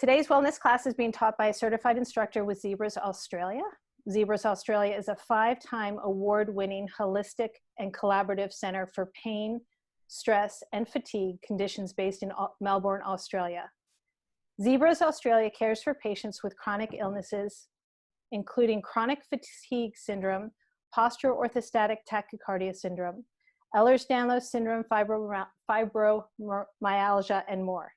Today's wellness class is being taught by a certified instructor with Zebras Australia. Zebras Australia is a 5-time award-winning holistic and collaborative center for pain, stress, and fatigue conditions based in Melbourne, Australia. Zebras Australia cares for patients with chronic illnesses, including chronic fatigue syndrome, postural orthostatic tachycardia syndrome, Ehlers-Danlos syndrome, fibromyalgia, and more.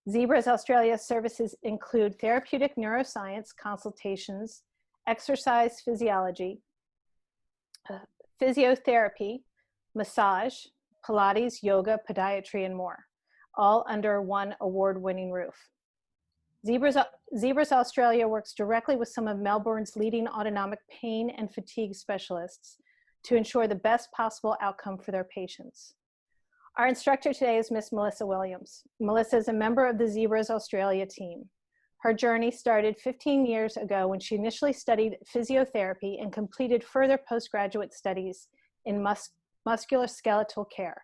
Zebras Australia services include therapeutic neuroscience consultations, exercise physiology, physiotherapy, massage, Pilates, yoga, podiatry, and more, all under one award-winning roof. Zebras Australia works directly with some of Melbourne's leading autonomic pain and fatigue specialists to ensure the best possible outcome for their patients. Our instructor today is Miss Melissa Williams. Melissa is a member of the Zebras Australia team. Her journey started 15 years ago when she initially studied physiotherapy and completed further postgraduate studies in musculoskeletal care.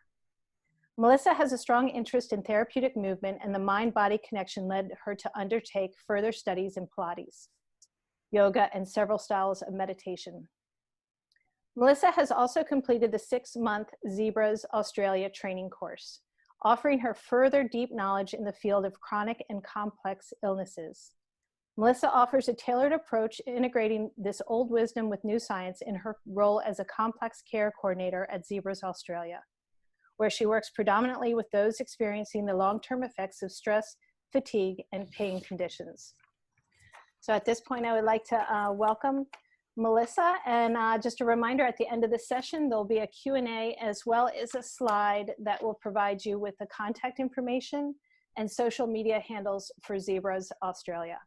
Melissa has a strong interest in therapeutic movement, and the mind-body connection led her to undertake further studies in Pilates, yoga, and several styles of meditation. Melissa has also completed the 6-month Zebras Australia training course, offering her further deep knowledge in the field of chronic and complex illnesses. Melissa offers a tailored approach integrating this old wisdom with new science in her role as a complex care coordinator at Zebras Australia, where she works predominantly with those experiencing the long-term effects of stress, fatigue, and pain conditions. So at this point, I would like to welcome Melissa, and just a reminder, at the end of the session, there'll be a Q&A as well as a slide that will provide you with the contact information and social media handles for Zebras Australia.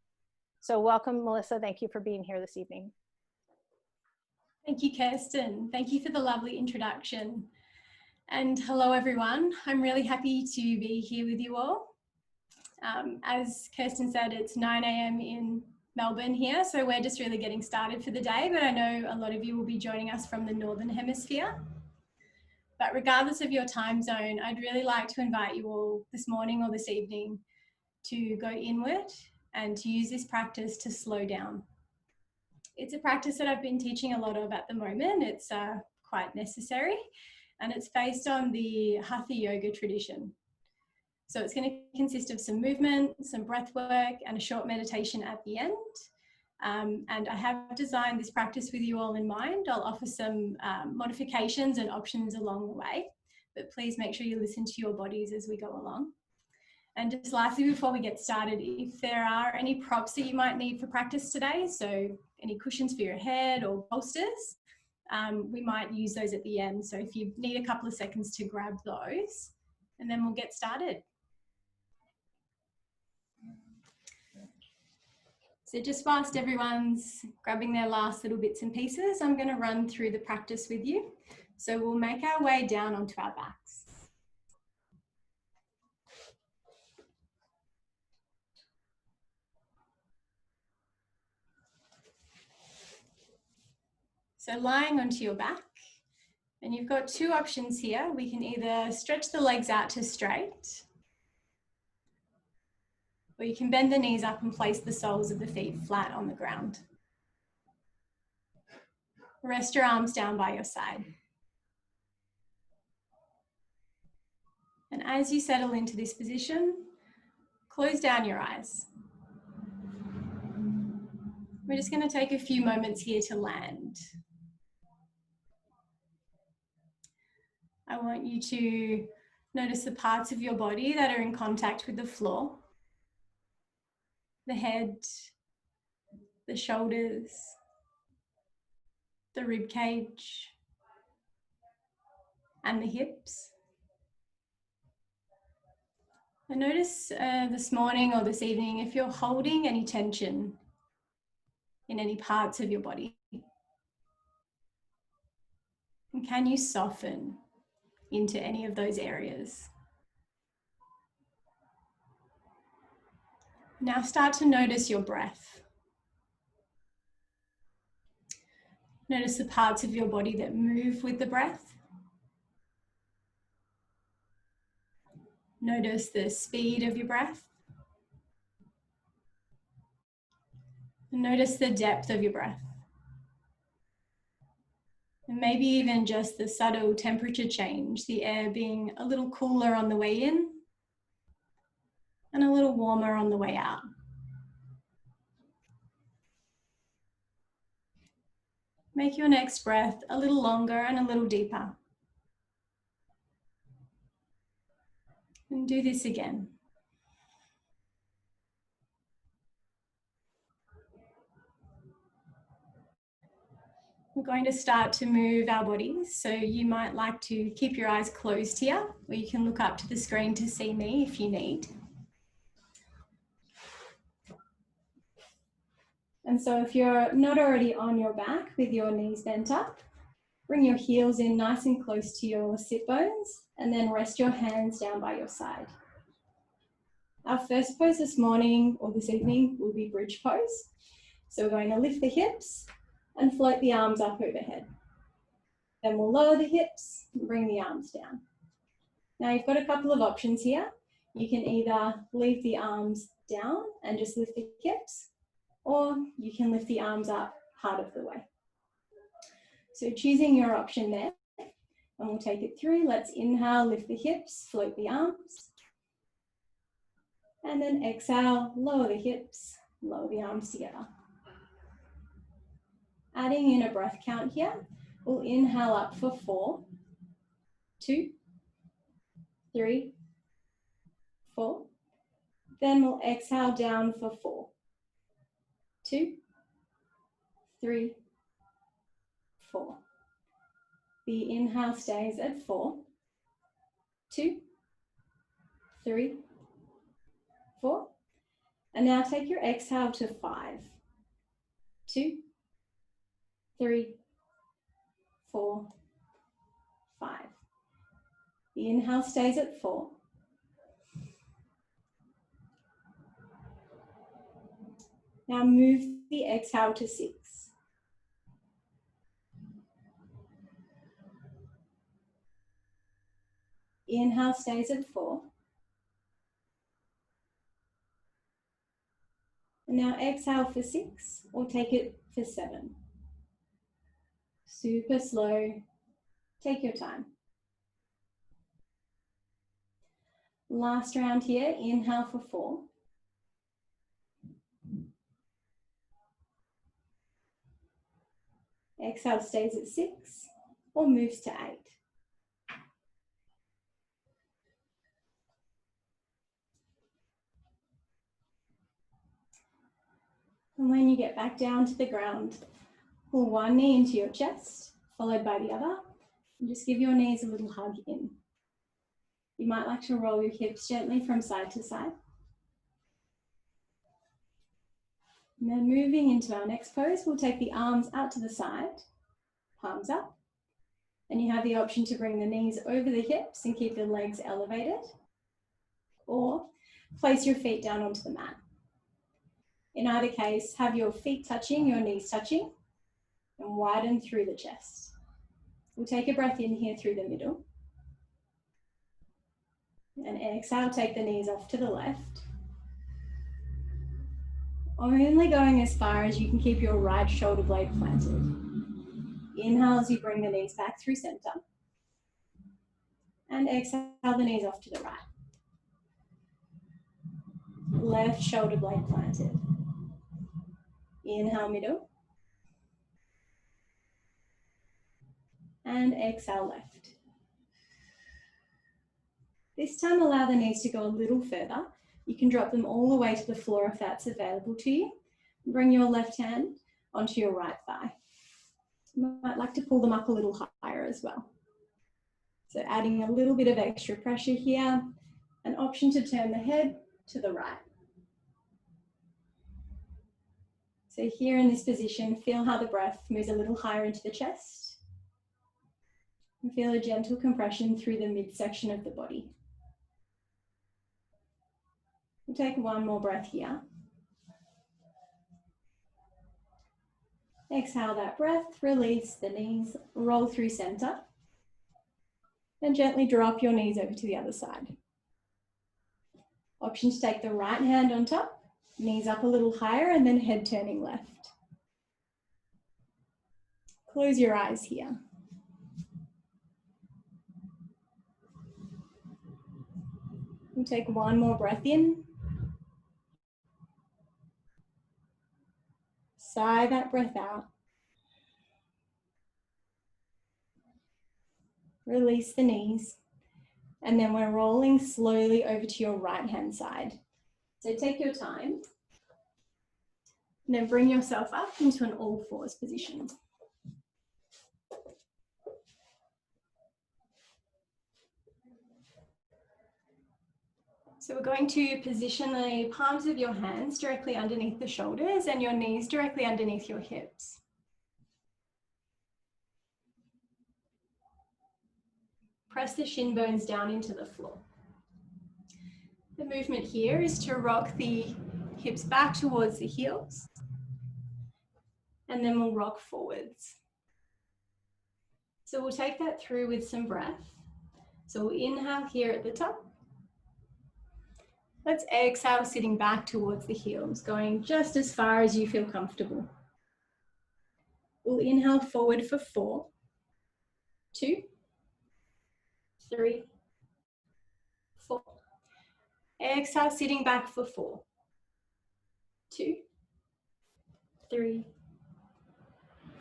So welcome, Melissa. Thank you for being here this evening. Thank you, Kirsten. Thank you for the lovely introduction. And hello, everyone. I'm really happy to be here with you all. As Kirsten said, it's 9 a.m. in Melbourne here, so we're just really getting started for the day, but I know a lot of you will be joining us from the Northern Hemisphere. But regardless of your time zone, I'd really like to invite you all this morning or this evening to go inward and to use this practice to slow down. It's a practice that I've been teaching a lot of at the moment. It's quite necessary, and it's based on the Hatha yoga tradition. So it's going to consist of some movement, some breath work, and a short meditation at the end. And I have designed this practice with you all in mind. I'll offer some modifications and options along the way, but please make sure you listen to your bodies as we go along. And just lastly, before we get started, if there are any props that you might need for practice today, so any cushions for your head or bolsters, we might use those at the end. So if you need a couple of seconds to grab those, and then we'll get started. So just whilst everyone's grabbing their last little bits and pieces, I'm going to run through the practice with you. So we'll make our way down onto our backs. So lying onto your back, and you've got two options here. We can either stretch the legs out to straight, or you can bend the knees up and place the soles of the feet flat on the ground. Rest your arms down by your side. And as you settle into this position, close down your eyes. We're just going to take a few moments here to land. I want you to notice the parts of your body that are in contact with the floor. The head, the shoulders, the rib cage, and the hips. And notice this morning or this evening if you're holding any tension in any parts of your body. And can you soften into any of those areas? Now start to notice your breath. Notice the parts of your body that move with the breath. Notice the speed of your breath. And notice the depth of your breath. And maybe even just the subtle temperature change, the air being a little cooler on the way in and a little warmer on the way out. Make your next breath a little longer and a little deeper. And do this again. We're going to start to move our bodies. So you might like to keep your eyes closed here, or you can look up to the screen to see me if you need. And so if you're not already on your back with your knees bent up, bring your heels in nice and close to your sit bones, and then rest your hands down by your side. Our first pose this morning or this evening will be bridge pose. So we're going to lift the hips and float the arms up overhead. Then we'll lower the hips and bring the arms down. Now you've got a couple of options here. You can either leave the arms down and just lift the hips, or you can lift the arms up part of the way. So choosing your option there, and we'll take it through. Let's inhale, lift the hips, float the arms. And then exhale, lower the hips, lower the arms together. Adding in a breath count here, we'll inhale up for 4, 2, 3, 4. Then we'll exhale down for 4, 2, 3, 4. The inhale stays at 4, 2, 3, 4. And now take your exhale to 5, 2, 3, 4, 5. The inhale stays at 4. Now move the exhale to 6. Inhale stays at 4. And now exhale for 6, or take it for 7. Super slow, take your time. Last round here, inhale for 4. Exhale stays at 6, or moves to 8. And when you get back down to the ground, pull one knee into your chest, followed by the other, and just give your knees a little hug in. You might like to roll your hips gently from side to side. And then moving into our next pose, we'll take the arms out to the side, palms up, and you have the option to bring the knees over the hips and keep the legs elevated, or place your feet down onto the mat. In either case, have your feet touching, your knees touching, and widen through the chest. We'll take a breath in here through the middle. And exhale, take the knees off to the left. Only going as far as you can keep your right shoulder blade planted. Inhale as you bring the knees back through center. And exhale the knees off to the right. Left shoulder blade planted. Inhale middle. And exhale left. This time allow the knees to go a little further. You can drop them all the way to the floor if that's available to you. Bring your left hand onto your right thigh. You might like to pull them up a little higher as well. So adding a little bit of extra pressure here, an option to turn the head to the right. So here in this position, feel how the breath moves a little higher into the chest. And feel a gentle compression through the midsection of the body. We'll take one more breath here. Exhale that breath, release the knees, roll through center. And gently drop your knees over to the other side. Option to take the right hand on top Knees up a little higher and then head turning left. Close your eyes here. We'll take one more breath in. Sigh that breath out. Release the knees. And then we're rolling slowly over to your right-hand side. So take your time. And then bring yourself up into an all fours position. So we're going to position the palms of your hands directly underneath the shoulders and your knees directly underneath your hips. Press the shin bones down into the floor. The movement here is to rock the hips back towards the heels, and then we'll rock forwards. So we'll take that through with some breath. So we'll inhale here at the top. Let's exhale, sitting back towards the heels, going just as far as you feel comfortable. We'll inhale forward for 4, 2, 3, 4. Exhale, sitting back for 4, 2, 3,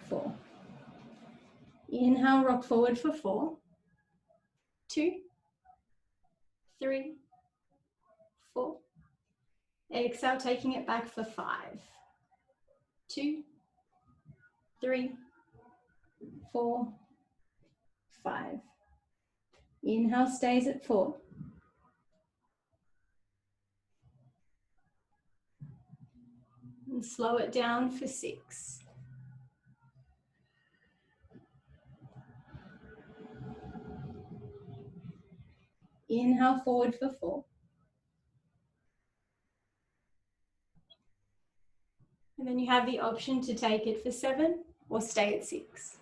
4. Inhale, rock forward for 4, 2, 3, 4. Exhale, taking it back for 5, 2, 3, 4, 5. Inhale stays at 4. And slow it down for 6. Inhale forward for 4. And then you have the option to take it for 7 or stay at 6.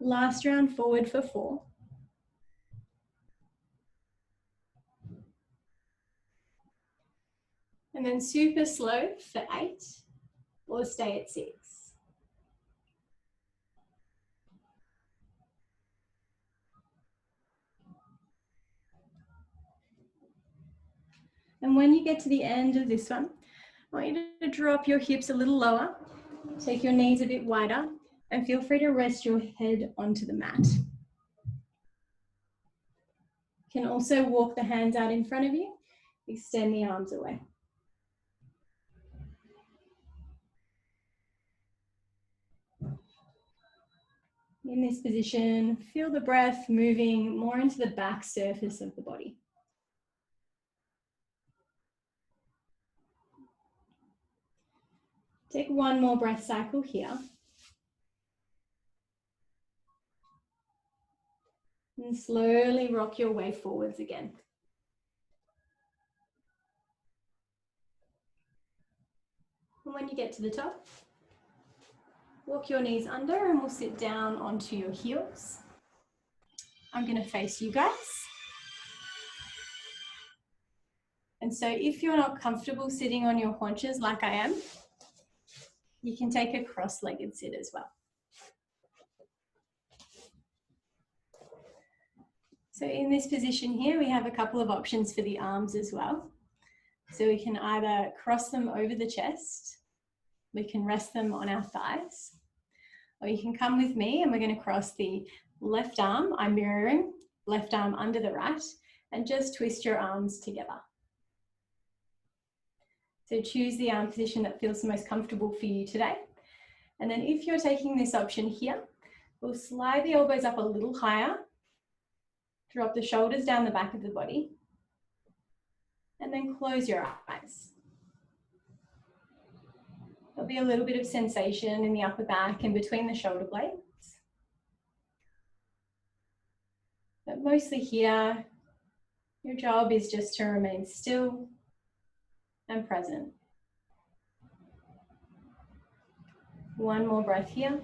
Last round, forward for 4. And then super slow for 8 or stay at 6. And when you get to the end of this one, I want you to drop your hips a little lower, take your knees a bit wider, and feel free to rest your head onto the mat. You can also walk the hands out in front of you, extend the arms away. In this position, feel the breath moving more into the back surface of the body. Take one more breath cycle here. And slowly rock your way forwards again. And when you get to the top, walk your knees under and we'll sit down onto your heels. I'm going to face you guys. And so if you're not comfortable sitting on your haunches like I am, you can take a cross-legged sit as well. So in this position here, we have a couple of options for the arms as well. So we can either cross them over the chest, we can rest them on our thighs, or you can come with me and we're going to cross the left arm, I'm mirroring, left arm under the right, and just twist your arms together. So choose the arm position that feels the most comfortable for you today. And then if you're taking this option here, we'll slide the elbows up a little higher, drop the shoulders down the back of the body, and then close your eyes. There'll be a little bit of sensation in the upper back and between the shoulder blades. But mostly here, your job is just to remain still and present. One more breath here.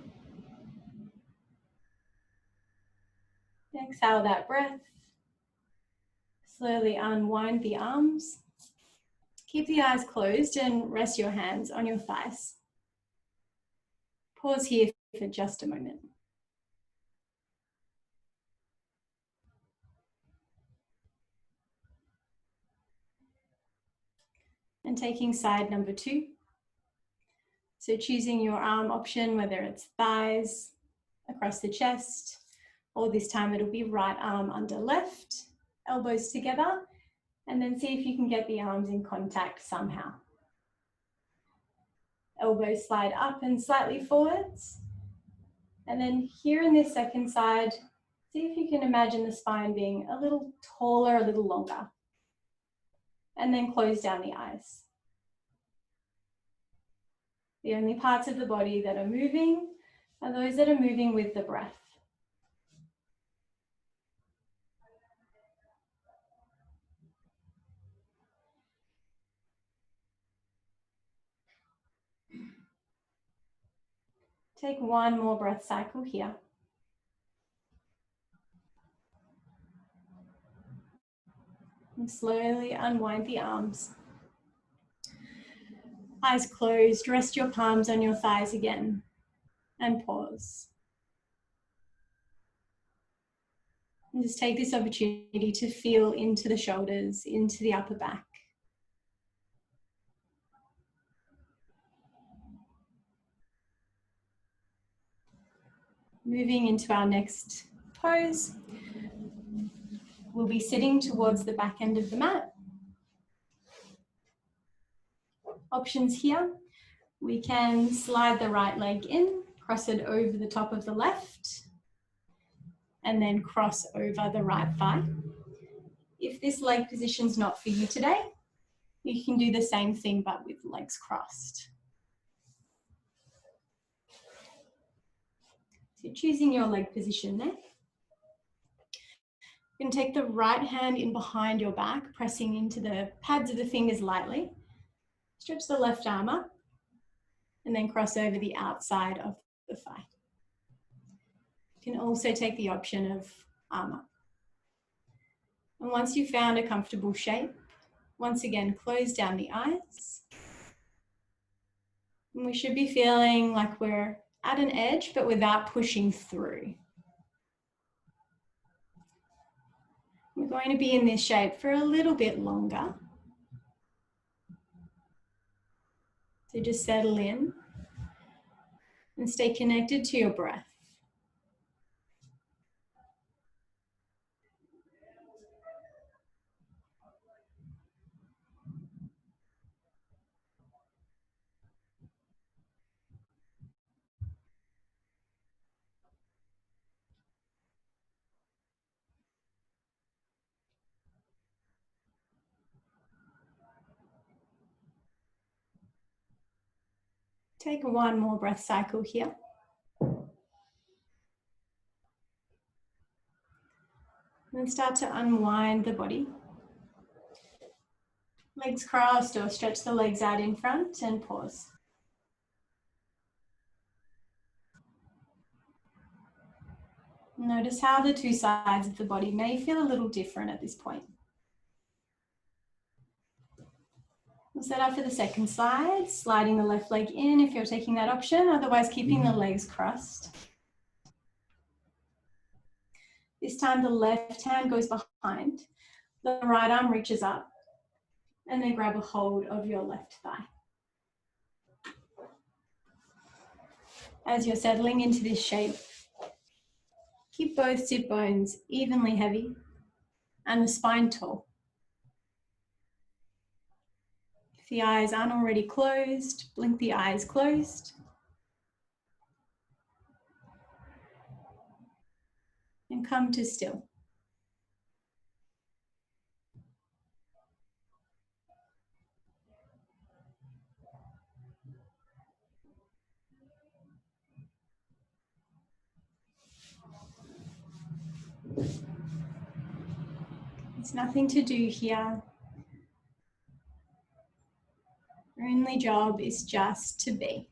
Exhale that breath. Slowly unwind the arms. Keep the eyes closed and rest your hands on your thighs. Pause here for just a moment. And taking side number 2. So choosing your arm option, whether it's thighs, across the chest, or this time it'll be right arm under left, elbows together, and then see if you can get the arms in contact somehow. Elbows slide up and slightly forwards. And then here in this second side, see if you can imagine the spine being a little taller, a little longer. And then close down the eyes. The only parts of the body that are moving are those that are moving with the breath. Take one more breath cycle here. And slowly unwind the arms. Eyes closed, rest your palms on your thighs again, and pause. And just take this opportunity to feel into the shoulders, into the upper back. Moving into our next pose, we'll be sitting towards the back end of the mat. Options here, we can slide the right leg in, cross it over the top of the left, and then cross over the right thigh. If this leg position's not for you today, you can do the same thing but with legs crossed. So choosing your leg position there. You can take the right hand in behind your back, pressing into the pads of the fingers lightly. Stretch the left arm up and then cross over the outside of the thigh. You can also take the option of arm up. And once you've found a comfortable shape, once again, close down the eyes. And we should be feeling like we're at an edge, but without pushing through. We're going to be in this shape for a little bit longer. So just settle in and stay connected to your breath. Take one more breath cycle here. And start to unwind the body. Legs crossed or stretch the legs out in front and pause. Notice how the two sides of the body may feel a little different at this point. We'll set up for the second side, sliding the left leg in if you're taking that option, otherwise keeping the legs crossed. This time the left hand goes behind, the right arm reaches up, and then grab a hold of your left thigh. As you're settling into this shape, keep both sit bones evenly heavy and the spine tall. If the eyes aren't already closed, blink the eyes closed. And come to still. There's nothing to do here. Your only job is just to be.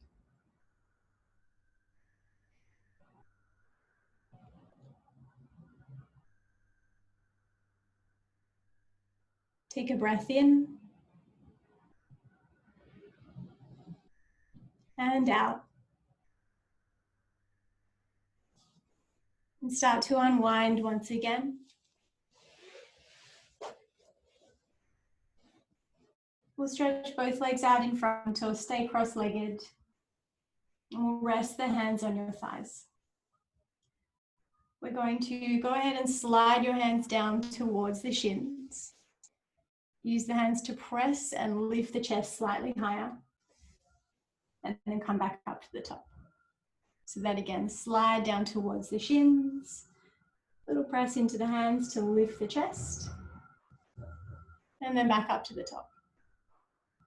Take a breath in and out. And start to unwind once again. We'll stretch both legs out in front or stay cross-legged. And we'll rest the hands on your thighs. We're going to go ahead and slide your hands down towards the shins. Use the hands to press and lift the chest slightly higher. And then come back up to the top. So that again, slide down towards the shins. Little press into the hands to lift the chest. And then back up to the top.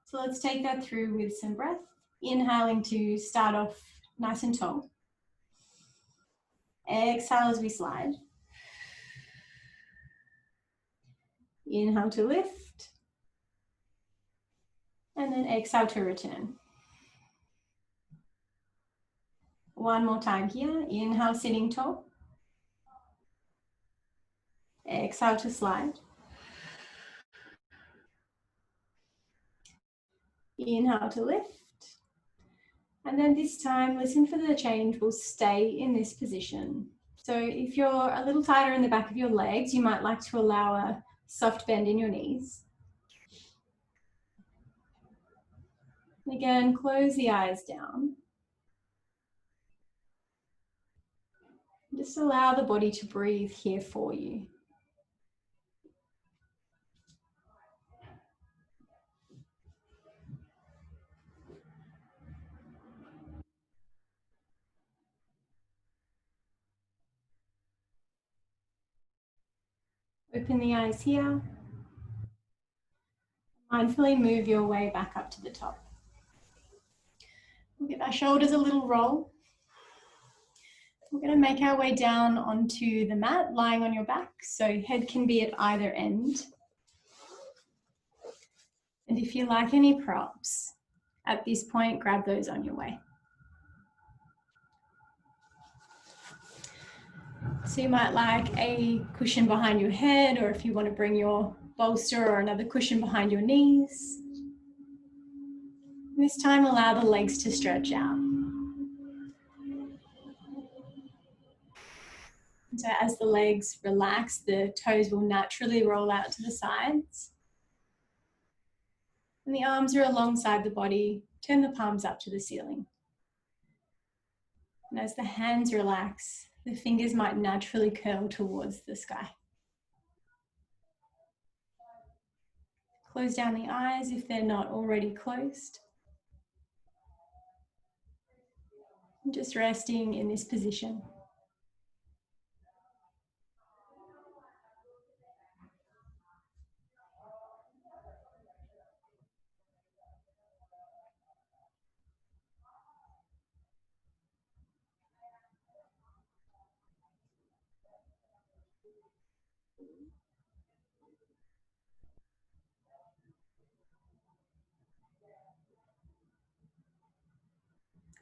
So let's take that through with some breath. Inhaling to start off nice and tall. Exhale as we slide. Inhale to lift. And then exhale to return. One more time here. Inhale, sitting tall. Exhale to slide. Inhale to lift. And then this time, listen for the change. We'll stay in this position. So if you're a little tighter in the back of your legs, you might like to allow a soft bend in your knees. And again, close the eyes down. Just allow the body to breathe here for you. Open the eyes here. Mindfully move your way back up to the top. We'll give our shoulders a little roll. We're going to make our way down onto the mat, lying on your back, so head can be at either end. And if you like any props, at this point, grab those on your way. So you might like a cushion behind your head, or if you want to bring your bolster or another cushion behind your knees. This time, allow the legs to stretch out. So as the legs relax, the toes will naturally roll out to the sides. And the arms are alongside the body. Turn the palms up to the ceiling. And as the hands relax, the fingers might naturally curl towards the sky. Close down the eyes if they're not already closed. And just resting in this position.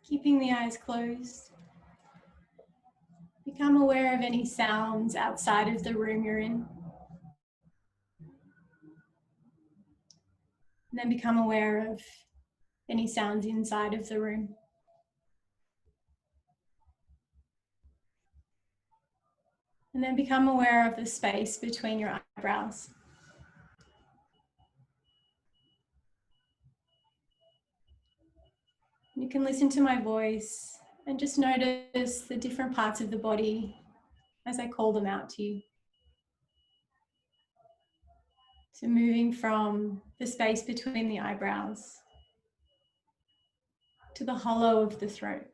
Keeping the eyes closed. Become aware of any sounds outside of the room you're in. And then become aware of any sounds inside of the room. And then become aware of the space between your eyebrows. You can listen to my voice and just notice the different parts of the body as I call them out to you. So moving from the space between the eyebrows to the hollow of the throat,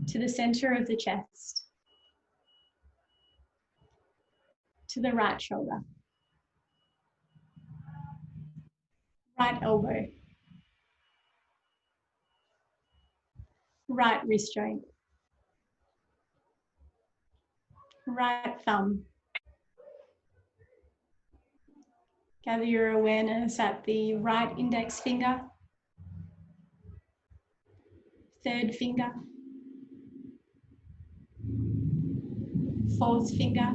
to the center of the chest, to the right shoulder, right elbow, right wrist joint, right thumb. Gather your awareness at the right index finger, third finger, fourth finger,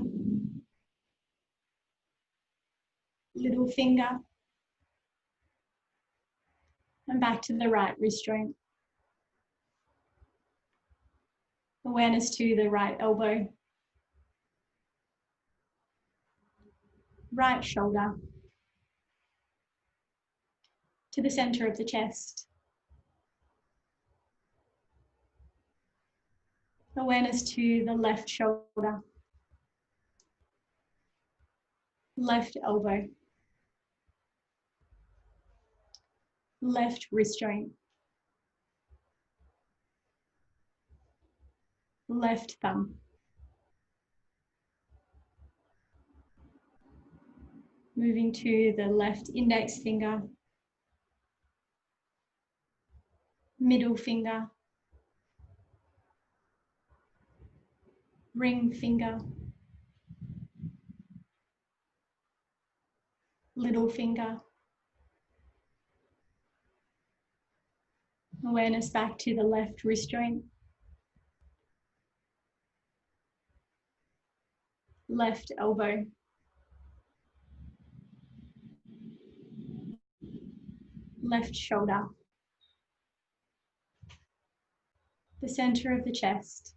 little finger, and back to the right wrist joint. Awareness to the right elbow, right shoulder, to the center of the chest. Awareness to the left shoulder, left elbow, left wrist joint, left thumb. Moving to the left index finger, middle finger, ring finger, little finger. Awareness back to the left wrist joint, left elbow, left shoulder, the center of the chest,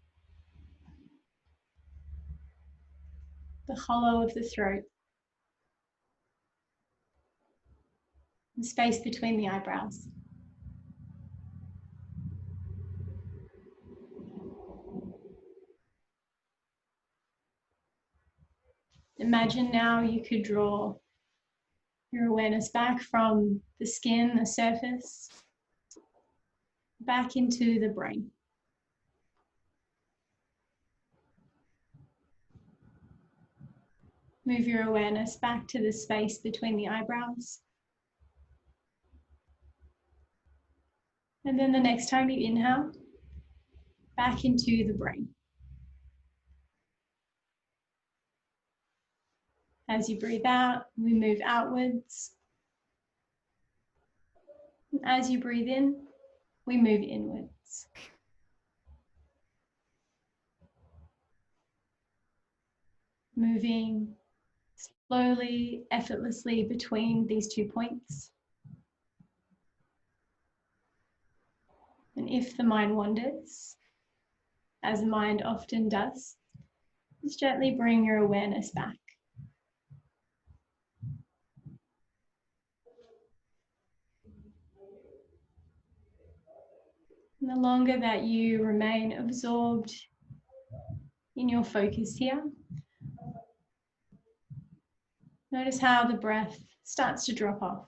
the hollow of the throat, the space between the eyebrows. Imagine now you could draw your awareness back from the skin, the surface, back into the brain. Move your awareness back to the space between the eyebrows. And then the next time you inhale, back into the brain. As you breathe out, we move outwards. And as you breathe in, we move inwards. Moving slowly, effortlessly between these 2 points. And if the mind wanders, as the mind often does, just gently bring your awareness back. And the longer that you remain absorbed in your focus here, notice how the breath starts to drop off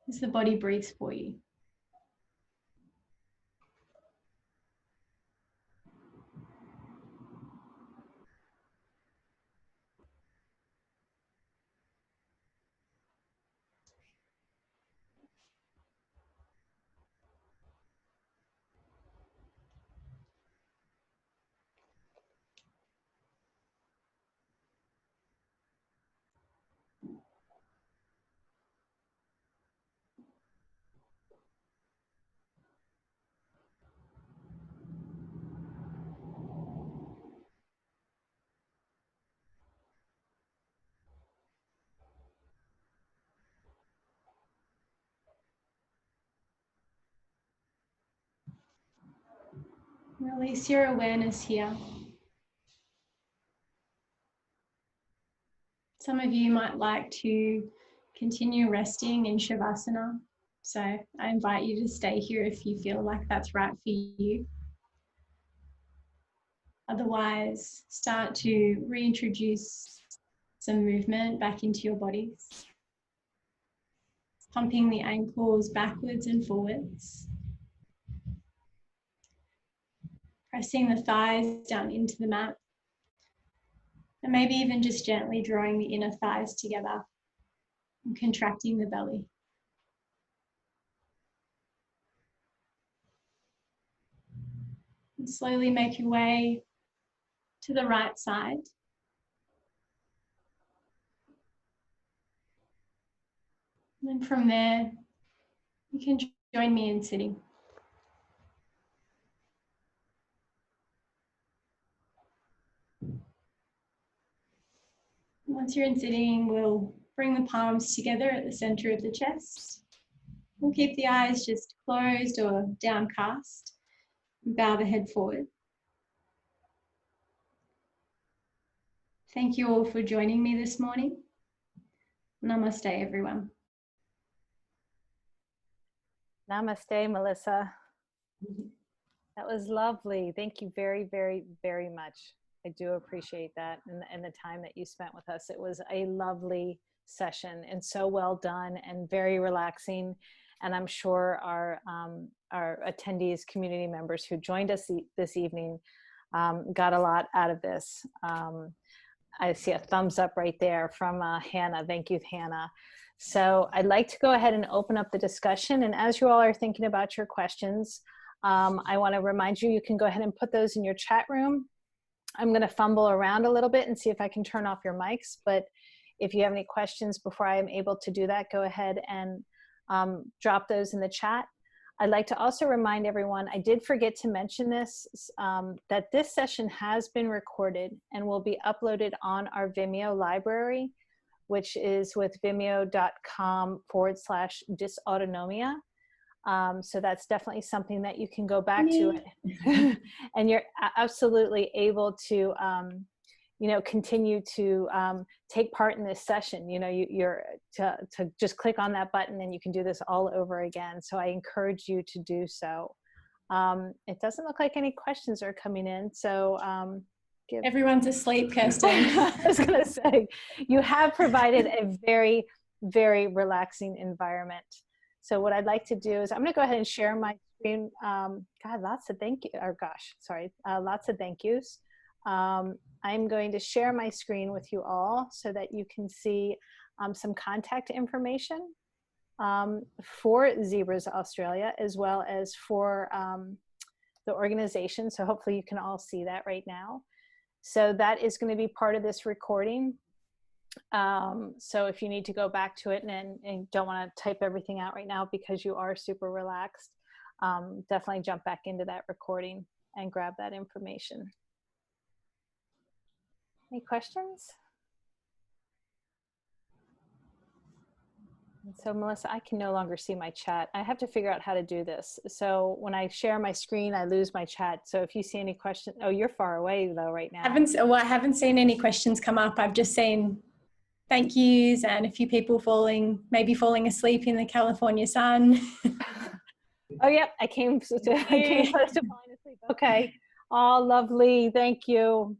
as the body breathes for you. Release your awareness here. Some of you might like to continue resting in Shavasana, so I invite you to stay here if you feel like that's right for you. Otherwise, start to reintroduce some movement back into your bodies. Pumping the ankles backwards and forwards. Pressing the thighs down into the mat. And maybe even just gently drawing the inner thighs together and contracting the belly. And slowly make your way to the right side. And then from there, you can join me in sitting. Once you're in sitting, we'll bring the palms together at the center of the chest. We'll keep the eyes just closed or downcast. Bow the head forward. Thank you all for joining me this morning. Namaste, everyone. Namaste, Melissa. That was lovely. Thank you very, very, very much. I do appreciate that and the time that you spent with us. It was a lovely session and so well done and very relaxing. And I'm sure our attendees, community members who joined us this evening got a lot out of this. I see a thumbs up right there from Hannah. Thank you, Hannah. So I'd like to go ahead and open up the discussion. And as you all are thinking about your questions, I want to remind you, you can go ahead and put those in your chat room. I'm going to fumble around a little bit and see if I can turn off your mics. But if you have any questions before I am able to do that, go ahead and drop those in the chat. I'd like to also remind everyone, I did forget to mention this, that this session has been recorded and will be uploaded on our Vimeo library, which is with vimeo.com/dysautonomia. So that's definitely something that you can go back to and you're absolutely able to, you know, continue to take part in this session. You know, you're to just click on that button and you can do this all over again. So I encourage you to do so. It doesn't look like any questions are coming in. So everyone's asleep, Kirsten. I was going to say, you have provided a very, very relaxing environment. So what I'd like to do is I'm going to go ahead and share my screen. God, lots of thank you, or gosh, sorry, lots of thank yous. I'm going to share my screen with you all so that you can see some contact information for Zebras Australia, as well as for the organization. So hopefully you can all see that right now. So that is going to be part of this recording. So if you need to go back to it and don't want to type everything out right now because you are super relaxed, definitely jump back into that recording and grab that information. Any questions? And so Melissa, I can no longer see my chat. I have to figure out how to do this. So when I share my screen, I lose my chat. So if you see any questions, oh, you're far away though right now. I haven't seen any questions come up. I've just seen thank yous and a few people maybe falling asleep in the California sun. Oh, yep. I came close to falling asleep. Okay. Oh, lovely. Thank you.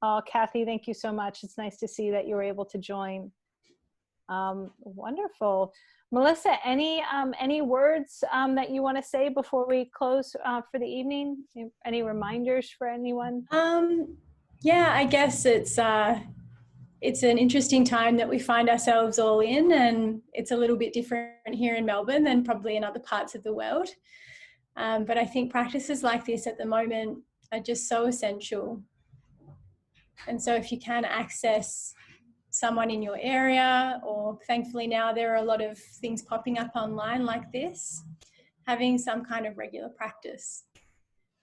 Oh, Kathy, thank you so much. It's nice to see that you were able to join. Wonderful. Melissa, any words that you want to say before we close for the evening? Any reminders for anyone? Yeah, I guess it's an interesting time that we find ourselves all in, and it's a little bit different here in Melbourne than probably in other parts of the world. But I think practices like this at the moment are just so essential. And so if you can access someone in your area, or thankfully now there are a lot of things popping up online like this, having some kind of regular practice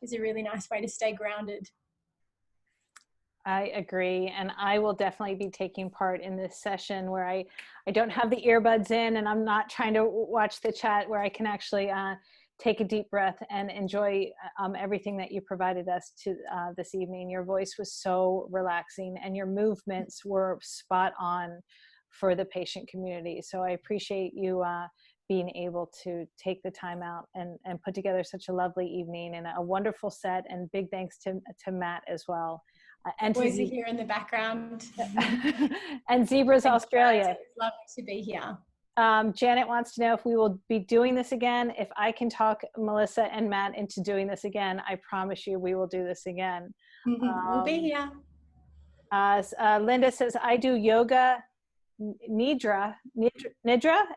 is a really nice way to stay grounded. I agree. And I will definitely be taking part in this session where I don't have the earbuds in and I'm not trying to watch the chat, where I can actually take a deep breath and enjoy everything that you provided us to this evening. Your voice was so relaxing and your movements were spot on for the patient community. So I appreciate you being able to take the time out and put together such a lovely evening and a wonderful set, and big thanks to Matt as well. And boys are here in the background. And Zebras Australia. It's lovely to be here. Janet wants to know if we will be doing this again. If I can talk Melissa and Matt into doing this again, I promise you we will do this again. We'll be here. Linda says, I do yoga nidra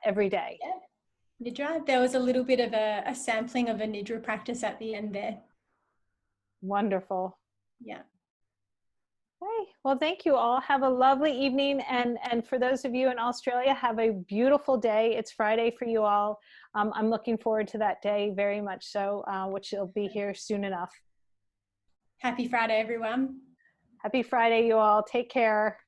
every day. Yeah. Nidra, there was a little bit of a sampling of a nidra practice at the end there. Wonderful. Yeah. Okay. Well, thank you all. Have a lovely evening. And for those of you in Australia, have a beautiful day. It's Friday for you all. I'm looking forward to that day very much so, which will be here soon enough. Happy Friday, everyone. Happy Friday, you all. Take care.